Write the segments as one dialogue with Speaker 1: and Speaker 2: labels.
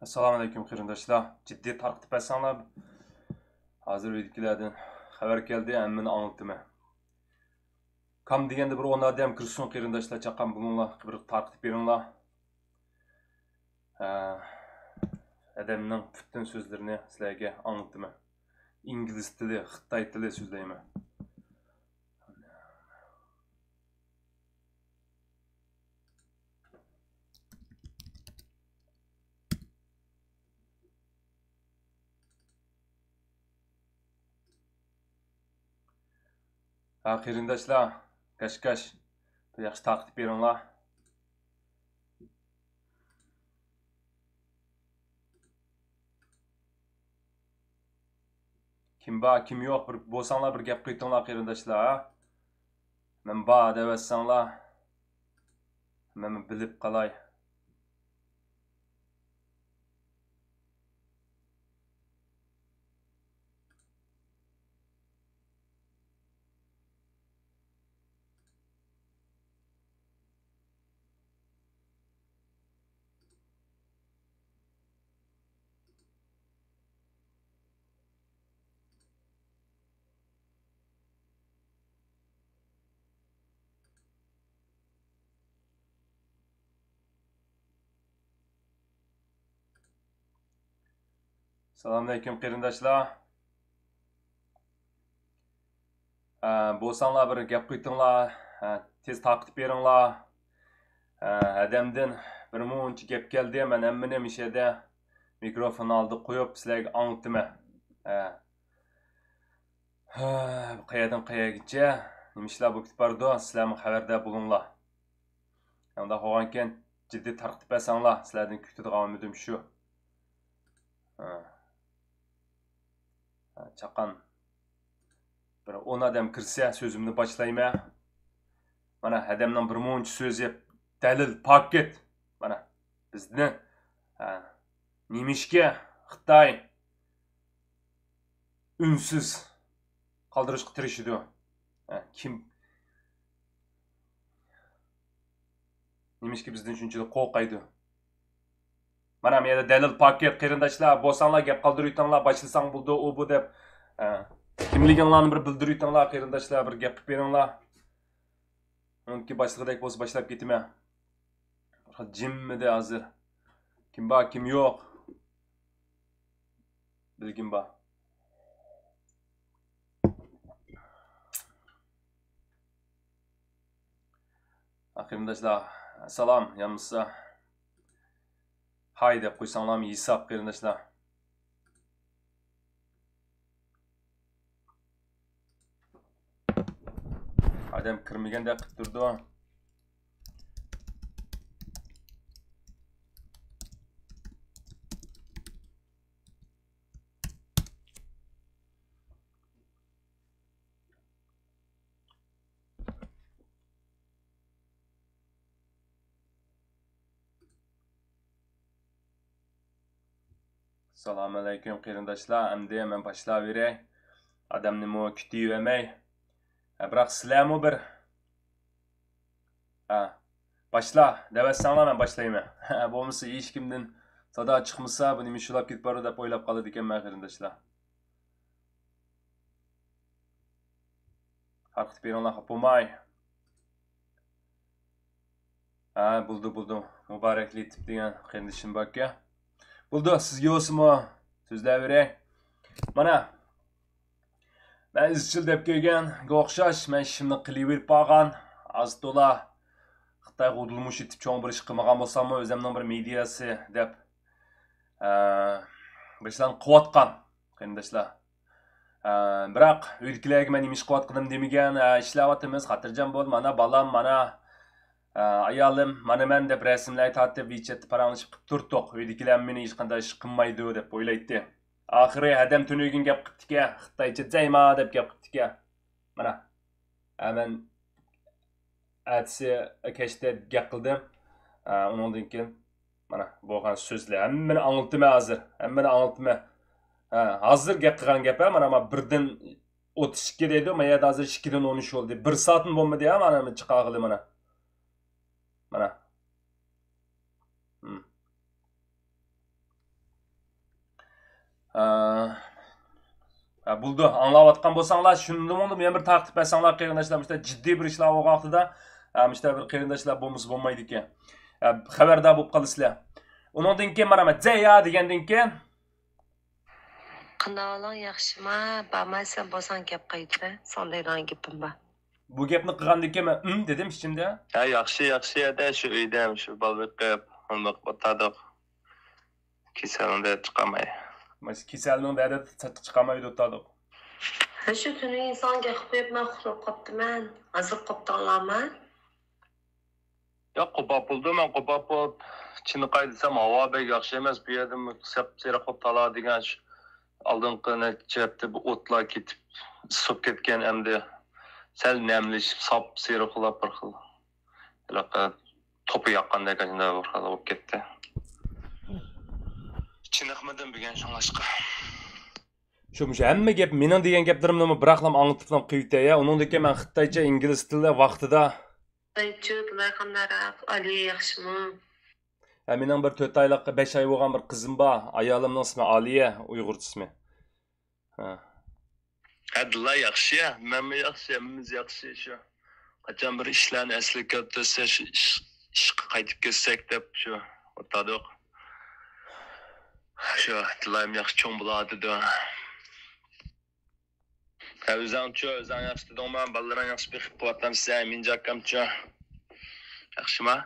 Speaker 1: Assalomu alaykum qarindoshlar. Jiddiy tarqitib aytsanglar, hozir uydagilardan xabar keldi, meni anlatdiman. Kam deganda bir 10 odam kirsin qarindoshlar, chaqam buninglar bir tarqitib beringlar. Adamning butun so'zlarini sizlarga anlatdiman. İngliz tili, Xitoy tili so'zlayman. Qarindoshlar, kash-kash, bir yaxshi tarqitib beringlar. Kim bor, kim yo'q, bir bo'lsanglar bir gap qaytinglar qarindoshlar. Men bor deb aytsanglar, men bilib qolay. Assalomu alaykum qarindoshlar. Bo'lsanglar bir gap qaytinglar, tez tarqitib beringlar. Adamdan bir muncha gap keldi, men hammani mishada mikrofon oldi qo'yib sizlarga anlatdiman. Qayerdan qayergacha nima ishlar bo'lib bordi, sizlarmi xabardor bo'linglar. Unda qo'ygankan jiddiy tarqitib bersanglar, sizlardan kutadigan umidim shu. Chaqan bir 10 odam kirsa so'zimni boshlayman. Mana adamning bir muncha so'zi dalil paket. Mana bizni nimishga Xitoy unsiz qoldirishga tirishidi. Kim nimishga bizdan shunchalik qo'rqaydi. Mana bu yerda dalil paket qarindoshlar, bo'lsanglar gap qoldirayotinglar, boshlasang bo'ldi, u bu deb kimliginglarni bir bildirayotinglar qarindoshlar, bir gap qilib beringlar. Unki boshlig'idek bo'lsa boshlab ketaman. Jimmidi hozir. Kim bor, kim yo'q. Bilgin bor. Qarindoshlar, salom, yamsa. Hay deb qo'ysanglarmi hisob qarindoshlar. Adam kirmaganda qilib turdi. Assalomu alaykum qarindoshlar. Endi men boshlayveray. Odamni mo kutiyvermay. Biroq sizlarmi bir boshla devatsanglar men boshlayman. Bo'lmasa hech kimdan sado chiqmasa, bu nima shulab ketib boradi deb o'ylab qoladi ekanman qarindoshlar. Tarqitib beringlar, bo'lmay. Buldu. Muborakli tip degan qarindishim bor ekan. Buldu, sizga o'smi so'zlayveray. Mana men izchil deb kelganga o'xshash, men ishimni qilaverib borgan. Az to'la Xitoy g'udulmush etib cho'ng bir ish qilmagan bo'lsam, o'zimning bir mediyasi deb bir ishlarni qilayotgan qarindoshlar. Biroq uydagilarga men nima ish qilayotganim demagan, ishlayapmiz, xotirjam bo'l, mana bolam, mana ayolim, mana men deb rasmlar tortib, WeChatda paranglashib qilib turdik. Uydagilar meni hech qanday ish qilmaydi deb o'ylaydi. Oxiri adam tunugin gap qilibdi-ku, Xitoycha "Zayma" deb gap qilibdi-ku. Mana men atsi kechda gap qildim. Undan keyin mana bo'lgan so'zlar hammani anlatdim hozir. Hozir gap qilgan gap mana birdan 32 deydi, men yerda hozir 2dan 13 bo'ldi. 1 soatni bo'lmadi mana chiqag'ili mana. Mana. Buldu. Anlayatqan bolsanglar, shundan men bir taqib bersanglar qarindoshlar, işte jiddiy bir ishlar bo'lgan vaqtida, işte bir qarindoshlar bo'lmaydi ekan. Xabardor bo'lib qolasizlar. Uningdan keyin mana "Jaya" degandan keyin
Speaker 2: Qandoqing yaxshimi? Bormaysan bo'lsang gap qaytdi. Sondaydan gapim bor.
Speaker 1: bu gapni qilgandan keyin men dedim ichimda.
Speaker 3: Ha, yaxshi edi, shu uydam, shu balliq qilib, undoq o'tadik. Kasalda chiqamay.
Speaker 1: Mas kasalning dadi chiqamaydi o'tadik.
Speaker 2: Ha, shu kuni insonga qo'yib men uxlab qoptiman. Hozir qoptonlarman.
Speaker 3: Yo'q, qo'pab bo'ldim, men qo'pab bo'lib, chini qaydisam havo bek yaxshi emas, bu yerda sap sera qop tala degan oldingi necha bu o'tlar ketib, isib ketgan endi sal namlashib, sap sera qilib bir xil. Ilaqa to'pi yoqqandek shunday bir xil bo'lib ketdi. Chiniqmadim degan shunlashqa.
Speaker 1: Şu hamma gap mening degan gaplarimni biraqlam anglitib qo'yibdi-ya. Uningdan keyin men xitoycha, ingliz tilida vaqtida
Speaker 2: Aytchilar qandaroq, Ali yaxshimi?
Speaker 1: mening bir 4 oylik, 5 oy bo'lgan bir qizim bor. Ayolimning ismi Aliya, Uyg'urcha ismi.
Speaker 3: Adla yaxshi, menmi yaxshi, hammamiz yaxshi shu. Qachon bir ishlarni asli keltirsa, shu ishga qaytib kelsak deb shu o'tadik. Shu tilayim yaxshi cho'ng bo'ladi-da. O'zing yaxshi dedingmi? Balalarni yaxshi beqib quvvatlamsan, minjakamcha. Yaxshimi?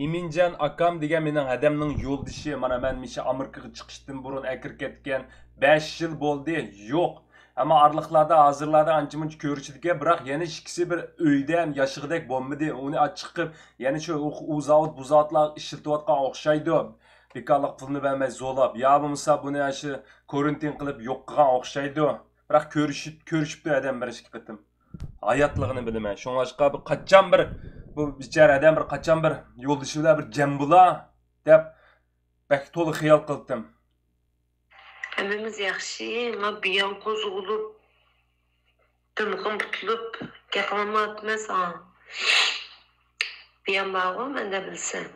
Speaker 1: Iminjan akam degan mening hadamning yo'ldishi. Mana men misha Amerikaga chiqishdan burun akir ketgan 5 yil bo'ldi. Yo'q. Ama arlıqlarda, hazırlarda anca-muncha ko'rishdik, biroq yana ikkisi bir uyda ham yashig'idek bo'lmadi. Uni chiqib, yana shu u zavod, bu zavodlar ishlatayotgan o'xshaydi. Bekorlik pulni bermay zo'lab, yo bo'lmasa buni shu karantin qilib yo'q qilgan o'xshaydi. Biroq ko'rishibdi adam bir ikki bitim. Hayotligini bilaman. Shunlashqa bir qachon bir bu bichara adam bir qachon bir yo'ldishi bilan bir jam bo'la deb bak to'liq xiyol qildim.
Speaker 2: Hammamiz yaxshi, men biyon qo'zg'olib, timqim tutulib, gapirmayapman. Biyon bormi, menda bilsam.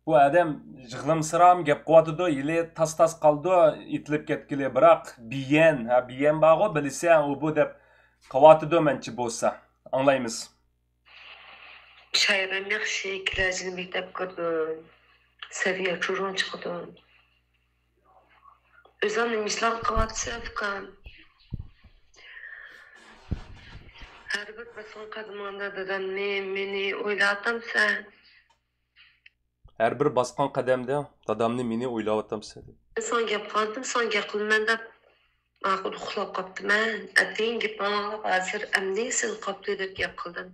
Speaker 1: Bu adam yig'limsiram gap qilyotidi, yili tas qoldi, itilib ketgili, biroq biyan bormi, bilsa u bu deb qilyotidi menchi bo'lsa. Anglaymiz.
Speaker 2: Shayram yaxshi, ikkilarni maktabga kirdim. Seviye çocuğun çıktı. Özlemle işler kavatsa fikam. Her bir basın kadımanda dadamni meni oylatam sen.
Speaker 1: Her bir basqan qadamda dadamni meni o'ylayaptam sen.
Speaker 2: Son gap qildim, son gap qilman deb ma'qul uxlab qoptiman. Atin gapni hozir amnisin qopdi deb gap qildim.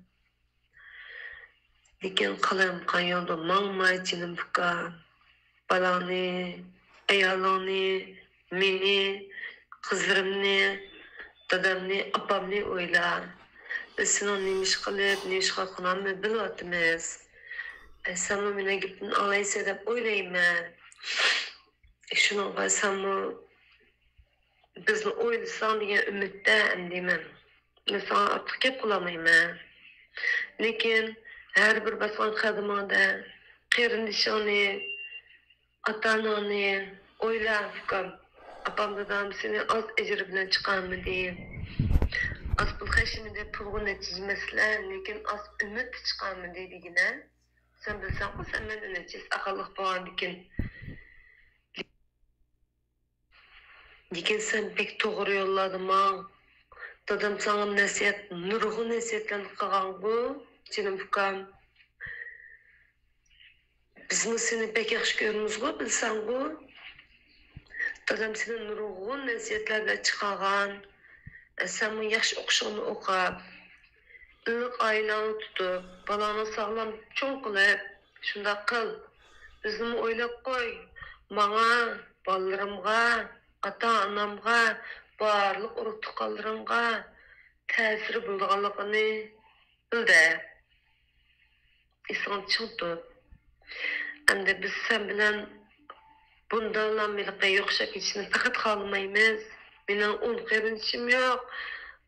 Speaker 2: Lekin qalam qayolda mangmay jinim fikam. Balani, ayolani, meni, qizlarimni, dadamni, opamni o'yla. Biz sening nemish qilib, nemish qilganimni bilyapmiz. Sen meni gapni olaysa deb o'ylayman. Shunga sen bizni o'ylasan degan umidda deyman. Men sana ortiq gap qilolmayman. Lekin har bir basgan qadamda qarindishini ata-onani o'ylab fikam. Apam dadam seni az ecri bilan chiqarmi deb. Az pul xashimi deb pulga netijmaslar, lekin az umid chiqarmi deydigina. Sen bilsan ku sen men nechiz aqalliq bo'lgandikin. Lekin sen pek to'g'ri yo'lladingmi? Dadam sana nasihat, nurg'un nasihatlarni qilgan bu, jinim fikam. Bizni seni pek yaxshi ko'ramiz-ku, bilsan-ku. Dadam seni nurg'un nasihatlarga chiqargan. Sen bu yaxshi o'qishingni o'qib, iliq oilani tutib, balani sog'lom cho'ng qilib, shunday qil. Bizni o'ylab qo'y. Menga, bolalarimga, ota-onamga, barliq urug' tuqqanlarimga ta'siri bo'lganligini bildi. Esin chiqdi. Endi biz sen bilan bundan milqqa yo'qshab ketishni faqat xohlamaymiz. Mening 10 qarindishim yo'q.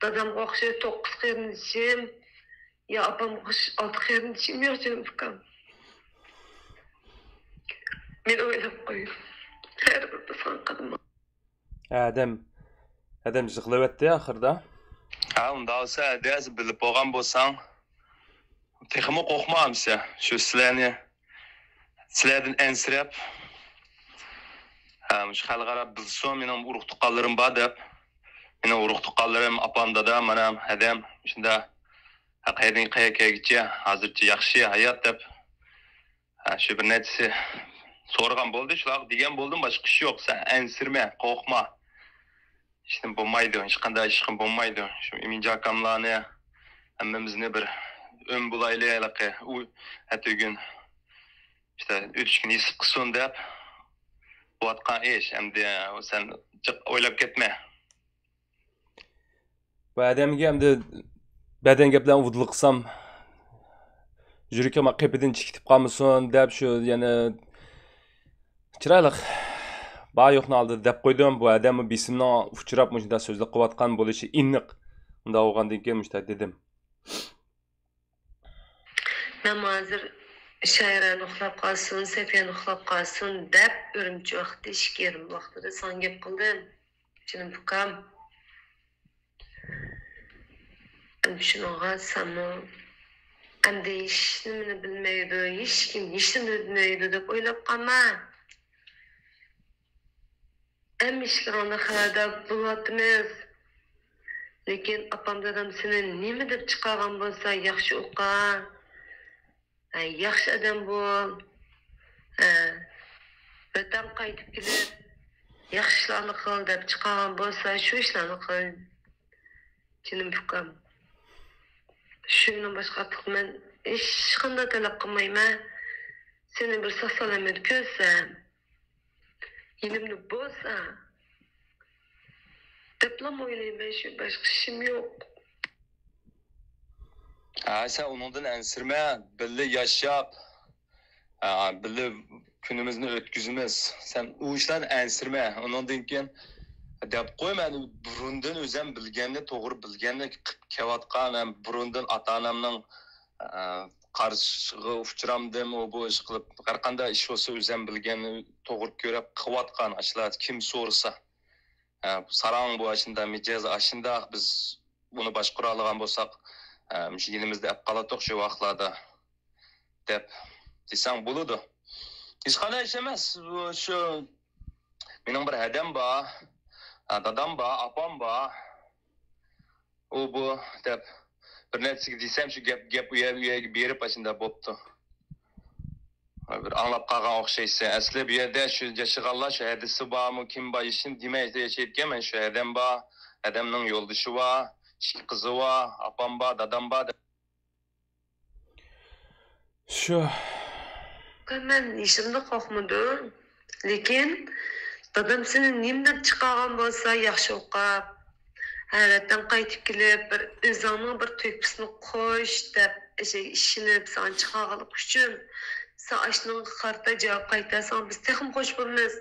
Speaker 2: Dadamga o'xshab 9 qarindishim, yo opamga 6 qarindishim yo'q jinim fikam. Men o'ylab qo'yim. Har bir son qilma.
Speaker 1: Adam yig'layapti oxirida.
Speaker 3: Ha, unda olsa, dez bilib olgan bo'lsang, texmi qo'rqmamsa, shu sizlardan ensirab, shu xalqaro bilsin, mening urug' tuqqanlarim bor deb, mening urug' tuqqanlarim apamda mana adam shunda qayerdan qayergacha hozircha yaxshi hayot deb shu bir netsi so'ragan bo'ldi, shular degan bo'ldim, boshqa ish yo'q. Sen ensirma, qo'rqma. İşte bo'lmaydi, hech qanday ish ham bo'lmaydi. Shu Eminjon akamlarni hammamizni bir bulaylik, u atugün işte o'tishni his qilsin deb bo'layotgan ish. Endi sen o'ylab ketma.
Speaker 1: Bu adamga endi badan gaplarni vudlik qilsam yuragim qepidan chikitib qolmasin deb shu yana chiroyli ba yo'qni oldi deb qo'ydim. Bu odamni besimni uchrab shunday so'zlar qilayotgan bo'lishi iniq. Unda o'lgandan keyin shunday dedim.
Speaker 2: Men hozir Şayran uxlab qolsin, Safiyan uxlab qolsin deb Urumchi vaqtida ishkerim vaqtida son gap qildim. Jinim ukam. Shunga sammo endi hech nimani bilmaydi, hech kim hech nimani bilmaydi deb o'ylab qolma. Ishlarni xalada bo'lyapmiz. Lekin apam dadam seni nima deb chiqargan bo'lsa, yaxshi o'qa. Yaxshi odam bo'l. Vatan qaytib kelib, yaxshi ishlarni qil deb chiqargan bo'lsa, shu ishlarni qil. Jinim ukam. Shundan boshqa men hech qanday talab qilmayman. Seni bir sog'-salomat ko'rsam, ilimli bo'lsa, diplom o'ylayman, shu boshqa ishim yo'q.
Speaker 3: Sen onundan ensirme, birli yaşayıp, birli günümüzünü ötküzümüz. Sen o işten ensirme, onundan keyin dep qo'yma, burundan o'zim bilganni, to'g'ri bilganni kevatgan, burundan ota-onamning qarshiga uchramdim, o bu ish qilib, har qanday ish bo'lsa o'zim bilganni to'g'ri ko'rib qilayotgan ishlar kim so'rasa. Sarang bu aşında, mijoz aşında biz buni boshqara olgan bo'lsak, shu yinimizda olib qolatoq shu vaqtlarda deb desang bo'ladi. Hech qanday ish emas. Shu mening bir hadam bor, dadam bor, opam bor. U bu deb bir narsaga desam shu gap uyaga berib ashunda bo'pti. Bir anlab qolgan o'xshaysa, asli bu yerda shu yashaganlar shu hadisi bormi, kim bor ishini demaydi yashayotgan. Men shu adam bor, adamning yo'ldoshi bor, ikki qizi bor, opam bor, dadam bor.
Speaker 1: Shu
Speaker 2: Men ishimni qo'rqmadim. Lekin dadam seni nimdan chiqargan bo'lsa, yaxshi o'qib, hayratdan qaytib kelib, bir o'zingning bir to'kpisini qo'sh deb ishini san chiqarganlik uchun sen ashning qarta javob qaytarsan, biz texim qo'sh bo'lamiz.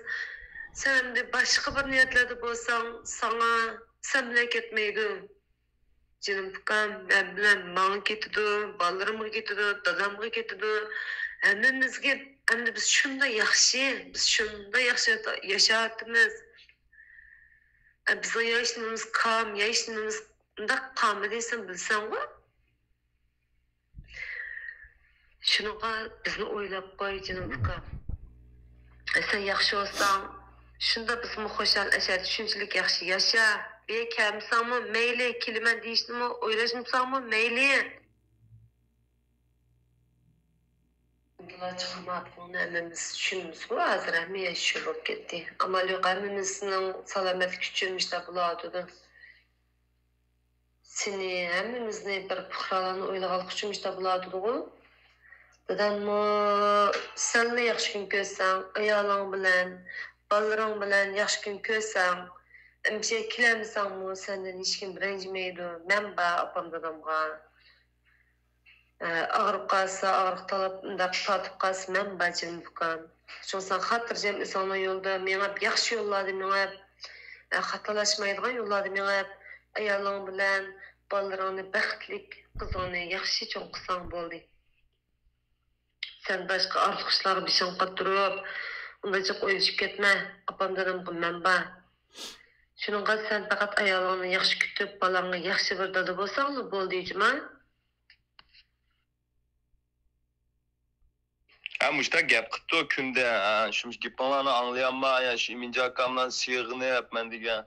Speaker 2: Sen de boshqa bir niyatlarda bo'lsang, sana sen bilan ketmaydi. Jinim ukam, men bilan menga ketadi, bolalarimga ketadi, dadamga ketadi. Hammamizga endi biz shunday yaxshi yashayapmiz. Bizning yashashimiz kam, yashashimiz undaq qammi desam bilsangmi? Shunaqa bizni o'ylab qo'y, jinim ukam. Sen yaxshi bo'lsang, shunda biz xo'shal ashar, shunchalik yaxshi yasha. Kamsanmi, mayli, keliman deyishnimi, o'ylashmsanmi, mayli. Bular chiqmabdi, hammamiz tushunamiz-ku, hozir hamma shu bo'lib ketdi. Amal yo'q, hammamizning salomatlik uchun ishlar bo'ladi. Seni hammamizni bir puxralarni o'ylaganlik uchun ishlar bo'ladi-ku. Dadammi, senni yaxshi kun ko'rsang, ayoling bilan, bolalaring bilan yaxshi kun ko'rsang, bir kelamisanmi, sendan hech kim ranjimaydi. Men bor, opam dadamga. Ağrıp qalsa, ağrıq talab tatib qalsa, men bacım ukam. Şunsan xatirjam insonlar yo'lda menga yaxshi yo'lladi, menga xatalashmaydigan yo'lladi, menga ayoling bilan bolalaringni baxtlik qizingni yaxshi cho'ng qilsang bo'ldi. Sen boshqa ortiq ishlarga bishon qilib turib, Ondaca oylaşıp ketme. Apam dadamga men bar. Şununğa sen faqat ayolingni yaxshi kutib, balangga yaxshi bir dada bo'lsangmi bo'ldi deyjima.
Speaker 3: Muşta gap qıptı künde. Şumuş gipalarini anlayamma. Ya şu İminci akamdan sıyığını yapman digen.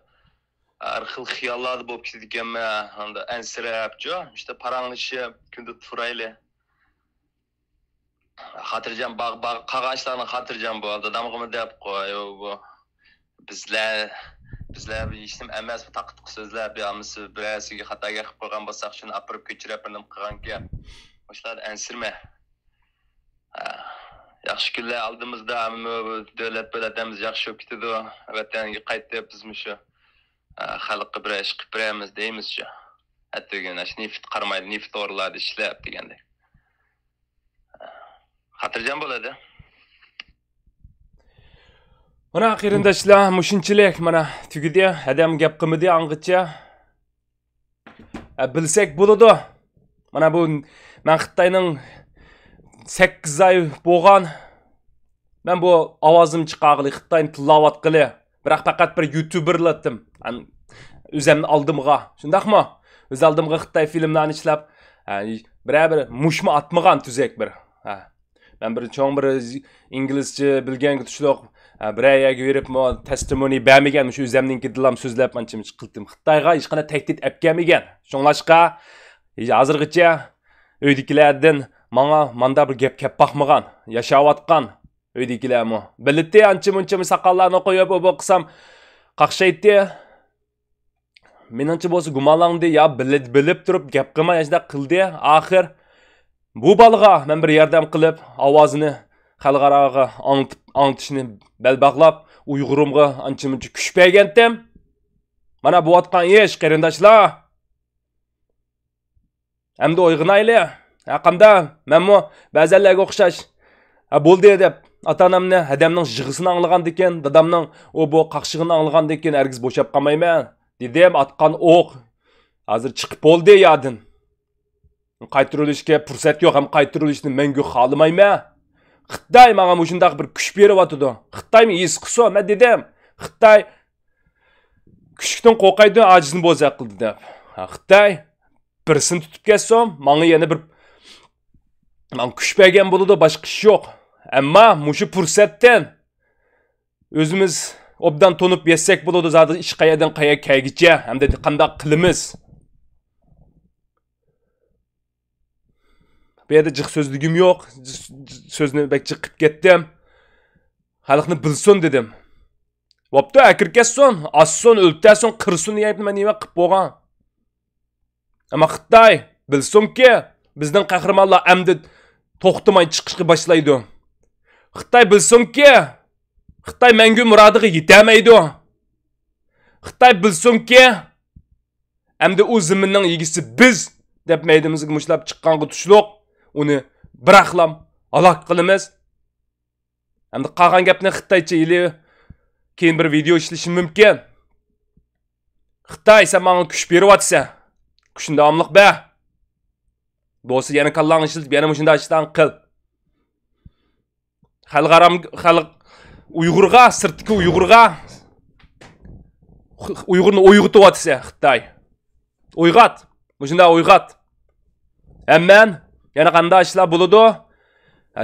Speaker 3: Her xil xiyallarda bolup ketdikenme. Anda ensirep jo. İşte paranlışı künde turaylı. Hatırlayacağım bağ kağaçlarını hatırlayacağım bu arada. Damğımı deyip koy bu. Bizler bir işim emas bu taqtiq sözler bir amısı birasiga xatoga qilib qo'ygan bo'lsak shuni apirib ko'chirib qilganki o'shalar ensirme. Yaxshi kunlar oldimizda davlat yaxshi bo'lib ketadi. Vatanga qaytib bizmi shu xalqqa bir ish qilib beramiz deymiz shu. Hatto'gina shu neft qarmaydi, neft o'rladi ishlab degandek. Xotirjam bo'ladi.
Speaker 1: Mana qarindoshlar, mushunchalik mana tugidi, adam gap qilmadi ang'icha. Bilsak bo'ladi. Mana bu men Xitoyning 8 oy bo'lgan. Men bu ovozim chiqarg'ili Xitoyni tilovat qili. Biroq faqat bir YouTuberladim. O'zimni oldimga. Shundaqmi? O'z oldimga Xitoy filmlarini ishlab, bir mushma atmagan tuzak bir. Ben bir çoğun bir İngilizce bilgen güçlük biraya görüp testimony bermegen şu üzemninki dilam sözlep mançım qıldım. Xitayga hiç qana tehdit etmegen. Şoňlaşqa hazırgıça öýdikilerden manda bir gep bakmagan, yaşawatkan öýdikilermi. Bilitdi ançı munçı sakallarını koyup o qısam qaqşaýtdy. Menimçe bolsa gumanlandy ya bilip turup gep qılma yaşda qıldy. Ahir bu balığa men bir yardım qılıp ovozini xalqaraga anlatışını bel bağlap Uyg'urumga ancha-muncha kuch bergandim. Mana bu atgan ish qarindoshlar. Hamda o'yg'inayli. Haqimda menmo ba'zanlarga o'xshash bo'ldi deb ota-onamni adamning jig'isini anglagandan keyin, dadamning o bu qaqshig'ini anglagandan keyin hargiz bo'shab qolmayman. Dedim atgan o'q hozir chiqib bo'ldi yodin. Qaytarilishga fursat yo'q, ham qaytarilishni menga xohlamayman. Xitoy menga mushundaq bir kuch beryapti. Xitoymi his qilsa, men dedim. Xitoy kuchdan qo'rqaydi, ojizni bo'zaq qildi deb. Xitoy birsini tutib ketsam, menga yana bir kuch bergan bo'ladi, boshqa ish yo'q. Ammo mushu fursatdan o'zimiz obdan tonib yetsak bo'ladi, zodi ish qayadan qayga kelgicha, hamda qanday qilamiz? Bu yerda jiq so'zligim yo'q. So'zni bek chiqib ketdim. Xalqni bilsin dedim. Vopta akirkasson, asson, o'ltason, qirsun deyapti, men nima qilib bo'lgan. Ammo Xitoy bilsinki, bizning qahramonlar endi to'xtamay chiqishga boshlaydi. Xitoy bilsinki, Xitoy mengu murodiga yetamaydi. Xitoy bilsinki, endi u zaminning egisi biz deb maydimizga mushlab chiqqanga tushliq. Uni biraqlam aloq qilamiz. Endi qolgan gapni Xitoycha ili keyin bir video ishlashim mumkin. Xitoy sen menga kuch beryapsa, kuchni davomliq ber. Bo'lsa yana kallang ishlatib, yana shunday ishdan qil. Xalq Uyg'urga, sirtki Uyg'urni uyg'otyapsa Xitoy. Uyg'ot, shunday uyg'ot. Amman yana qanday ishlar bo'ladi?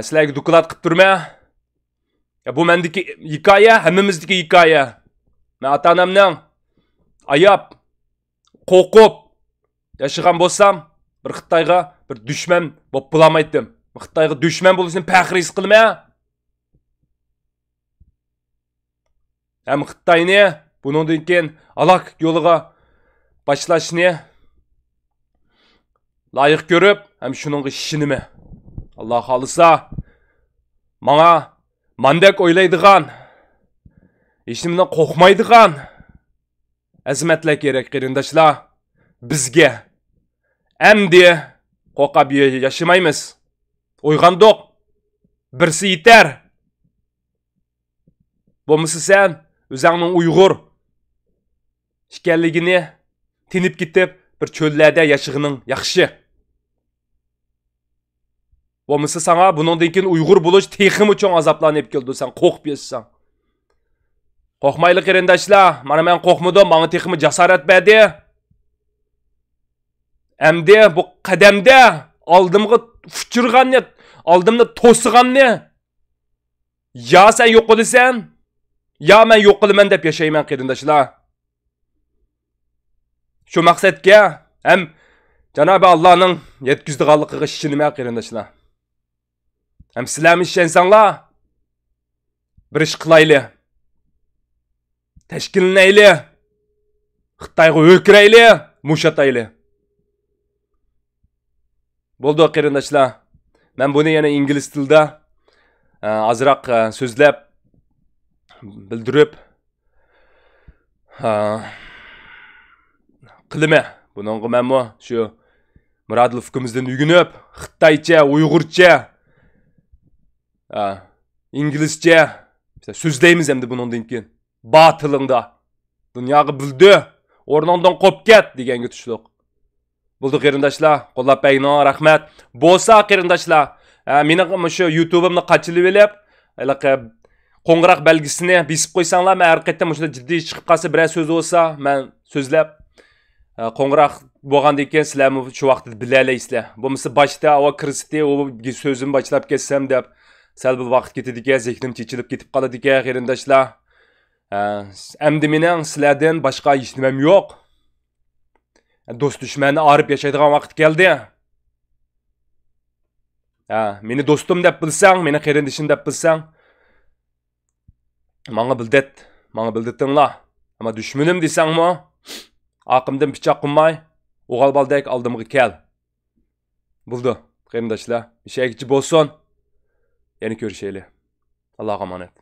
Speaker 1: Sizlarga doklad qilib turma. Bu mendiki hikoya, hammamizdagi hikoya. Men ota-onamning ayab, qo'rqib yashagan bo'lsam, bir Xitoyga bir dushman bo'lib bo'lmaydim. Xitoyga dushman bo'lishni faxr his qilma. Ham Xitoyni bundan keyin aloq yo'liga boshlashni loyiq ko'rib, ham shuningga ishonimi. Alloh xolisa menga mandek o'ylaydigan, hech nimadan qo'rqmaydigan azimatlar kerak qarindoshlar. Bizga endi qo'rqib yashamaymiz. Uyg'ondiq. Birsi yetar. Bo'lmasa sen o'zingning Uyg'ur ekanligini tinib ketib bir cho'llarda yashag'ning yaxshi. Bo'lmasa sana buningdan keyin Uyg'ur bo'lish texmi cho'ng azoblanib keldi, sen qo'rqib yetsan. Qo'rqmayli qarindoshlar, mana men qo'rqmadim, menga texmi jasorat berdi. Endi bu qadamda oldimga fuchirganni, oldimda to'siganni ya sen yo'q qilasan, ya men yo'q qilaman deb yashayman qarindoshlar. Shu maqsadga ham Cenab-ı Allah'ın yetkizdiğanlıqıga işinmeye qarindoshlar. Hem sizlarmi ishensanglar bir ish qilayli. Tashkillanayli. Xitoyga o'kirayli, mushatayli. Bo'ldi qarindoshlar. Men buni yana ingliz tilida azroq so'zlab bildirib qilma. Buningga menmi shu Muradlovimizdan uyg'unib, Xitoycha, Uyg'urcha, İngilizce so'zlaymiz endi buningdan keyin. Batilingda. Dunyoga bildi, o'rningdan qo'yib ket deganga tushliq. Bo'ldi qarindoshlar, qo'llab bayno rahmat. Bo'lsa qarindoshlar, meni shu YouTube'imni qachilib olib, qo'ng'iroq belgisini besib qo'ysanglar, men har qayerda shunda jiddiy chiqib qolsa, bir so'z bo'lsa, men so'zlab qo'ng'iroq bo'lgandan keyin sizlar shu vaqtda bilalaysizlar. Bo'lmasa boshda ava kirishdi, o so'zim boshlab ketsam deb sal bir vaqt ketadi ekan, zehnim chechilib ketib qoladi ekan qarindoshlar. Endi mening sizlardan boshqa hech nimam yo'q. Do'st dushmanni arib yashaydigan vaqt keldi. Meni do'stim deb bilsang, meni qarindoshim deb bilsang, menga bilditinglar. Ammo dushmanim desangmi, aqimdan pichoq qilmay, o'g'al baldek oldimga kel. Bo'ldi, qarindoshlar. Ishaychi bo'lsin. Yana ko'rishaylik. Allohga omonat.